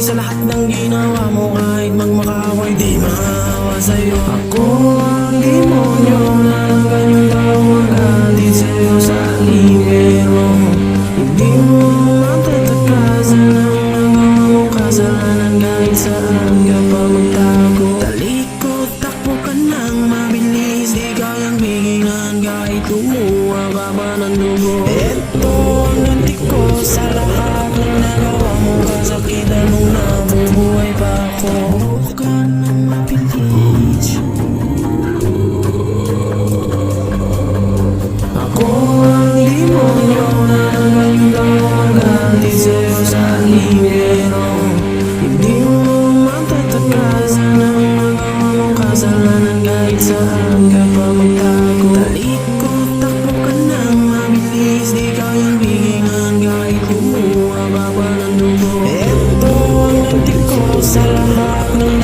sa lahat ng ginawa mo. Kahit magmakaway di maawa sa'yo. Ako ang demonyo na ng ganyang tao magalit sa'yo sa libero. Hindi mo matatakasan ang nagawa mong kasalanan kahit saan ka pa magtago. Talikod, takbo ka nang mabilis, di kayang pigilan kahit lumuha ka pa ng dugo. Ito ang ganti ko sa lahat ng nagawa mo. Kasakitan nung nabubuhay pa ako. Takbo ka nang mabilis. Ako ang demonyo na ng ganyang magalit sa'yo sa libero. Hindi mo matatakasan ang nagawa mong kasalanan kahit saan ka pa magtago. Talikod, takbo ka nang mabilis, di kayang pigilan kahit lumuha ka pa ng dugo. Ito ang ganti ko sa lahat ng